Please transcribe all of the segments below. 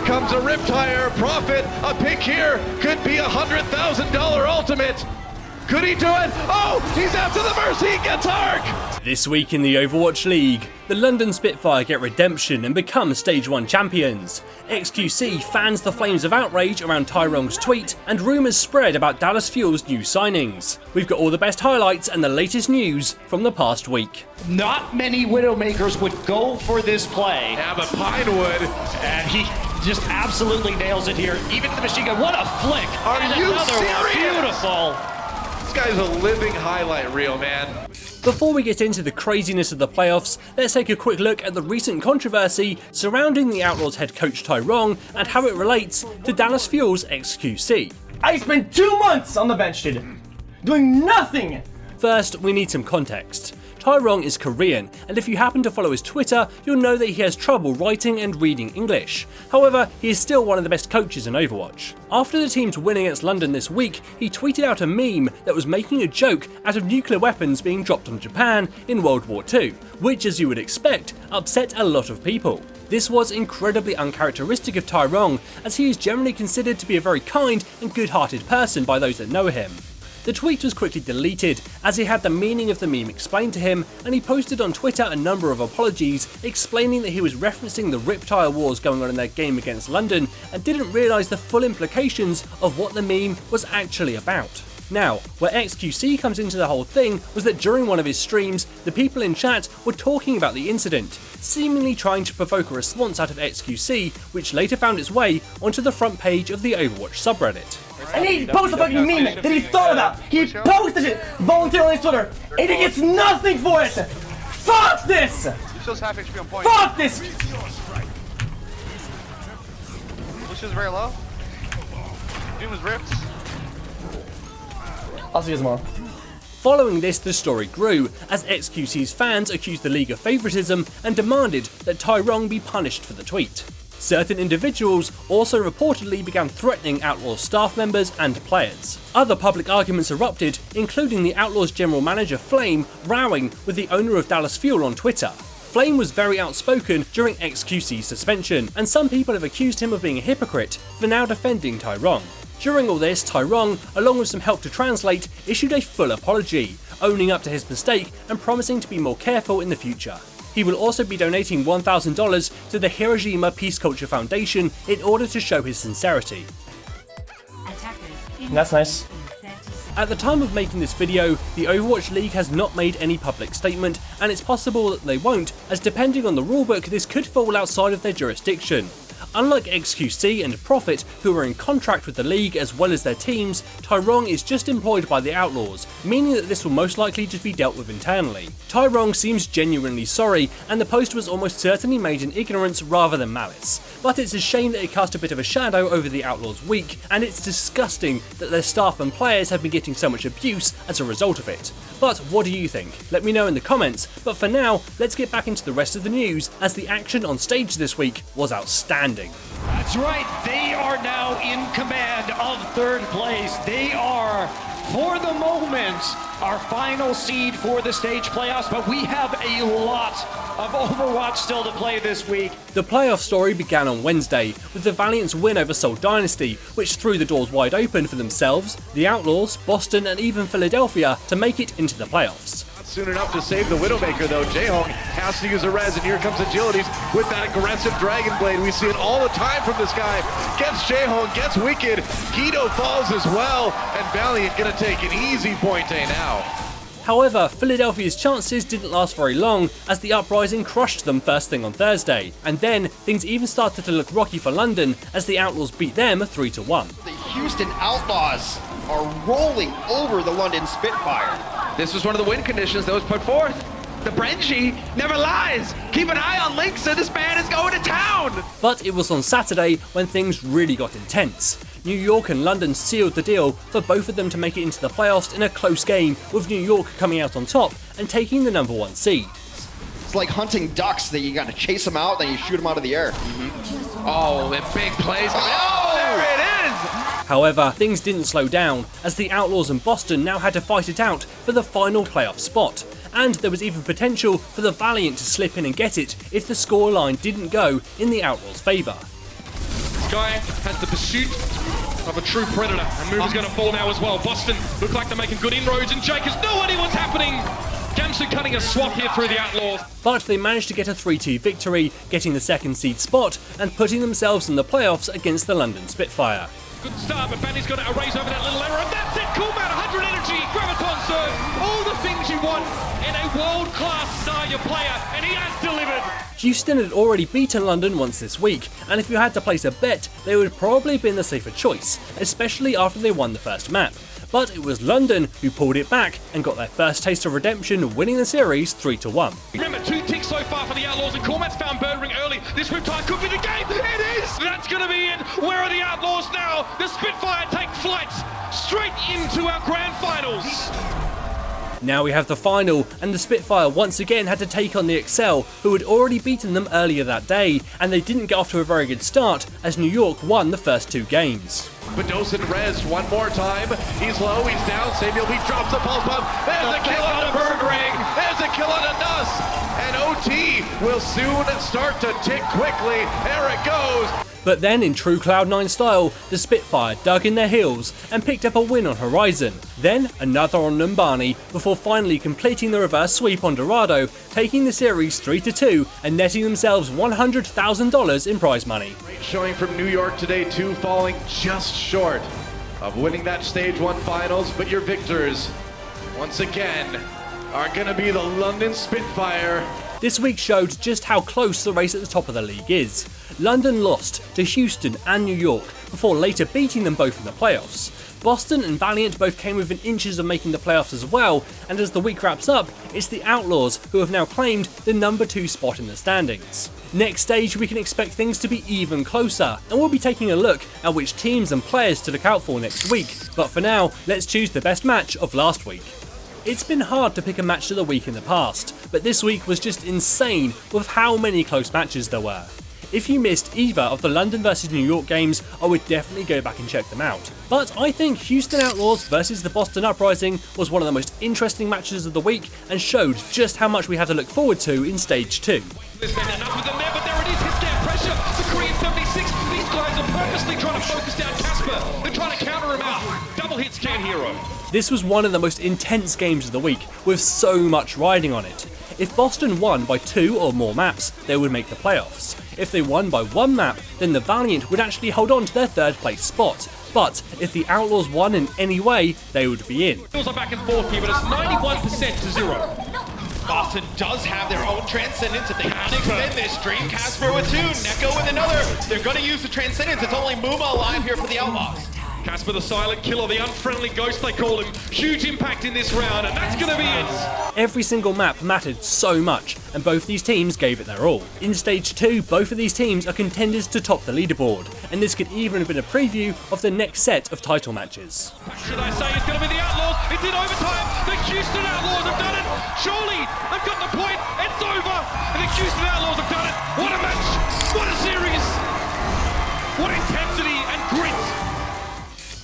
comes a Riptire, Prophet, a pick here, could be $100,000 ultimate. Could he do it? Oh, he's after the Mercy, he gets Arc! This week in the Overwatch League, the London Spitfire get redemption and become Stage 1 champions. xQc fans the flames of outrage around TaiRong's tweet, and rumours spread about Dallas Fuel's new signings. We've got all the best highlights and the latest news from the past week. Not many Widowmakers would go for this play. Yeah, but Pinewood, And he just absolutely nails it here. Even the machine gun, what a flick! Are And you another one. serious? Beautiful! this guy's a living highlight reel, man. Before we get into the craziness of the playoffs, let's take a quick look at the recent controversy surrounding the Outlaws head coach TaiRong and how it relates to Dallas Fuel's xQc. I spent 2 months on the bench today, doing nothing! First, we need some context. TaiRong is Korean, and if you happen to follow his Twitter, you'll know that he has trouble writing and reading English. However, he is still one of the best coaches in Overwatch. After the team's win against London this week, he tweeted out a meme that was making a joke out of nuclear weapons being dropped on Japan in World War II, which, as you would expect, upset a lot of people. This was incredibly uncharacteristic of TaiRong, as he is generally considered to be a very kind and good-hearted person by those that know him. The tweet was quickly deleted, as he had the meaning of the meme explained to him, and he posted on Twitter a number of apologies explaining that he was referencing the Riptire wars going on in their game against London and didn't realise the full implications of what the meme was actually about. Now, where xQc comes into the whole thing was that during one of his streams, the people in chat were talking about the incident, seemingly trying to provoke a response out of xQc, which later found its way onto the front page of the Overwatch subreddit. And he posted a fucking meme that he thought about. He posted it voluntarily on his Twitter, and he gets nothing for it! Fuck this! Lucio's half HP on point. Fuck this! Lucio's very low. Doom was ripped. I'll see you tomorrow. Following this, the story grew, as xQc's fans accused the league of favouritism and demanded that TaiRong be punished for the tweet. Certain individuals also reportedly began threatening Outlaws staff members and players. Other public arguments erupted, including the Outlaws general manager Flame rowing with the owner of Dallas Fuel on Twitter. Flame was very outspoken during xQc's suspension, and some people have accused him of being a hypocrite for now defending TaiRong. During all this, TaiRong, along with some help to translate, issued a full apology, owning up to his mistake and promising to be more careful in the future. He will also be donating $1,000 to the Hiroshima Peace Culture Foundation in order to show his sincerity. That's nice. At the time of making this video, the Overwatch League has not made any public statement, and it's possible that they won't, as depending on the rulebook, this could fall outside of their jurisdiction. Unlike xQc and Prophet, who are in contract with the league as well as their teams, TaiRong is just employed by the Outlaws, meaning that this will most likely just be dealt with internally. TaiRong seems genuinely sorry, and the post was almost certainly made in ignorance rather than malice. But it's a shame that it cast a bit of a shadow over the Outlaws week, and it's disgusting that their staff and players have been getting so much abuse as a result of it. But what do you think? Let me know in the comments, but for now, let's get back into the rest of the news, as the action on stage this week was outstanding. That's right, they are now in command of third place. They are, for the moment, our final seed for the stage playoffs, but we have a lot of Overwatch still to play this week. The playoff story began on Wednesday, with the Valiant's win over Seoul Dynasty, which threw the doors wide open for themselves, the Outlaws, Boston and even Philadelphia to make it into the playoffs. Soon enough to save the Widowmaker, though. Jayhong has to use a res, and here comes Agilities with that aggressive Dragon Blade. We see it all the time from this guy. Gets Jayhong, gets Wicked. Guido falls as well, and Valiant gonna take an easy point A now. However, Philadelphia's chances didn't last very long, as the Uprising crushed them first thing on Thursday, and then things even started to look rocky for London as the Outlaws beat them 3-1. The Houston Outlaws are rolling over the London Spitfire. This was one of the win conditions that was put forth. The Brenji never lies. Keep an eye on Linksa, this man is going to town. But it was on Saturday when things really got intense. New York and London sealed the deal for both of them to make it into the playoffs in a close game, with New York coming out on top and taking the #1 seed. It's like hunting ducks that you gotta chase them out, then you shoot them out of the air. Oh, the big plays. Oh, there it is. However, things didn't slow down, as the Outlaws and Boston now had to fight it out for the final playoff spot. And there was even potential for the Valiant to slip in and get it if the scoreline didn't go in the Outlaws' favour. Guy has the pursuit of a true predator, and Move is going to fall now as well. Boston look like they're making good inroads, and Jake has no idea what's happening. Gamsu cutting a swap here through the Outlaws. But they managed to get a 3-2 victory, getting the second seed spot and putting themselves in the playoffs against the London Spitfire. Good start, but Bandy's going to erase over that little error, and that's it! Cool man, 100 energy, graviton serve, all the things you want in a world-class Zarya player, and he has delivered! Houston had already beaten London once this week, and if you had to place a bet, they would probably have been the safer choice, especially after they won the first map. But it was London who pulled it back and got their first taste of redemption, winning the series 3-1. Remember, 2 ticks so far for the Outlaws, and Cormat's found Birdring early. This Riptide could be the game. It is! That's going to be it. Where are the Outlaws now? The Spitfire take flight straight into our grand finals. Now we have the final, and the Spitfire once again had to take on the Excel, who had already beaten them earlier that day, and they didn't get off to a very good start, as New York won the first 2 games. Bedosin res one more time. He's low, he's down. Samuel B drops the pulse bomb. There's a kill on a Birdring. There's a kill on a Nuss. And OT will soon start to tick quickly. There it goes. But then, in true Cloud9 style, the Spitfire dug in their heels and picked up a win on Horizon. Then, another on Numbani, before finally completing the reverse sweep on Dorado, taking the series 3-2 and netting themselves $100,000 in prize money. Great showing from New York today, too, falling just short of winning that Stage 1 finals. But your victors, once again, are going to be the London Spitfire. This week showed just how close the race at the top of the league is. London lost to Houston and New York before later beating them both in the playoffs. Boston and Valiant both came within inches of making the playoffs as well, and as the week wraps up, it's the Outlaws who have now claimed the number 2 spot in the standings. Next stage, we can expect things to be even closer, and we'll be taking a look at which teams and players to look out for next week. But for now, let's choose the best match of last week. It's been hard to pick a match of the week in the past, but this week was just insane with how many close matches there were. If you missed either of the London vs New York games, I would definitely go back and check them out. But I think Houston Outlaws versus the Boston Uprising was one of the most interesting matches of the week and showed just how much we have to look forward to in Stage 2. There's been enough of them there, but there it is, hit down pressure, the Korean 76, these guys are purposely trying to focus down Casper, they're trying to counter him out, double hits can hero. This was one of the most intense games of the week, with so much riding on it. If Boston won by 2 or more maps, they would make the playoffs. If they won by 1 map, then the Valiant would actually hold on to their 3rd place spot. But if the Outlaws won in any way, they would be in. Feels like back and forth here, but it's 91% to 0. Boston does have their own Transcendence. If they can extend this stream, Casper with 2, Neko with another. They're going to use the Transcendence. It's only Muma alive here for the Outlaws. Casper the silent killer, the unfriendly ghost they call him. Huge impact in this round, and that's going to be it. Every single map mattered so much, and both these teams gave it their all. In Stage 2, both of these teams are contenders to top the leaderboard, and this could even have been a preview of the next set of title matches. Should I say it's going to be the Outlaws? It's in overtime. The Houston Outlaws have done it. Surely they've got the point. It's over. And the Houston Outlaws have done it. What a match. What a series. What intensity and grit.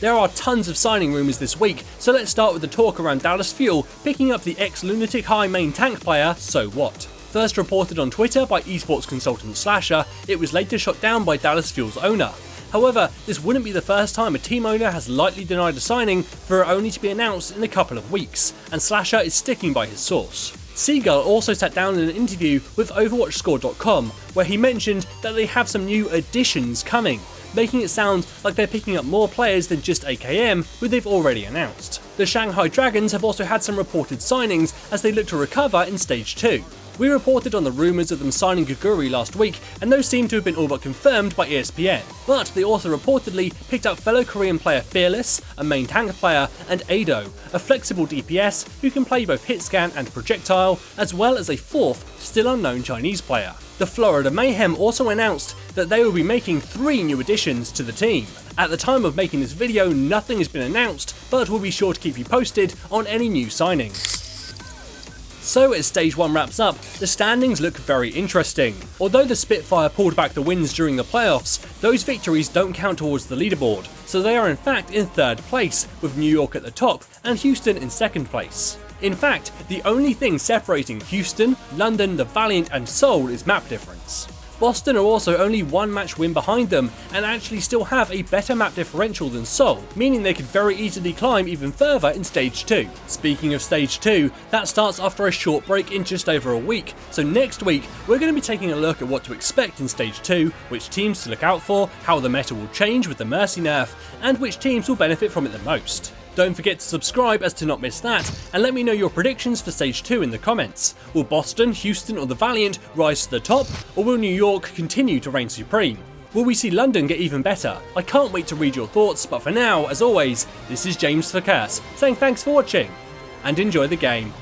There are tons of signing rumours this week, so let's start with the talk around Dallas Fuel picking up the ex-Lunatic High main tank player, So What. First reported on Twitter by esports consultant Slasher, it was later shot down by Dallas Fuel's owner. However, this wouldn't be the first time a team owner has lightly denied a signing for it only to be announced in a couple of weeks, and Slasher is sticking by his source. Seagull also sat down in an interview with OverwatchScore.com, where he mentioned that they have some new additions coming, making it sound like they're picking up more players than just AKM, who they've already announced. The Shanghai Dragons have also had some reported signings as they look to recover in Stage 2. We reported on the rumours of them signing Guguri last week, and those seem to have been all but confirmed by ESPN. But they also reportedly picked up fellow Korean player Fearless, a main tank player, and Ado, a flexible DPS who can play both hitscan and projectile, as well as a 4th, still unknown Chinese player. The Florida Mayhem also announced that they will be making 3 new additions to the team. At the time of making this video, nothing has been announced, but we'll be sure to keep you posted on any new signings. So as Stage 1 wraps up, the standings look very interesting. Although the Spitfire pulled back the wins during the playoffs, those victories don't count towards the leaderboard, so they are in fact in 3rd place, with New York at the top and Houston in 2nd place. In fact, the only thing separating Houston, London, the Valiant and Seoul is map difference. Boston are also only one match win behind them and actually still have a better map differential than Seoul, meaning they could very easily climb even further in Stage 2. Speaking of Stage 2, that starts after a short break in just over a week, so next week we're going to be taking a look at what to expect in Stage 2, which teams to look out for, how the meta will change with the Mercy nerf, and which teams will benefit from it the most. Don't forget to subscribe as to not miss that, and let me know your predictions for Stage 2 in the comments. Will Boston, Houston or the Valiant rise to the top, or will New York continue to reign supreme? Will we see London get even better? I can't wait to read your thoughts, but for now, as always, this is James for Curse, saying thanks for watching, and enjoy the game.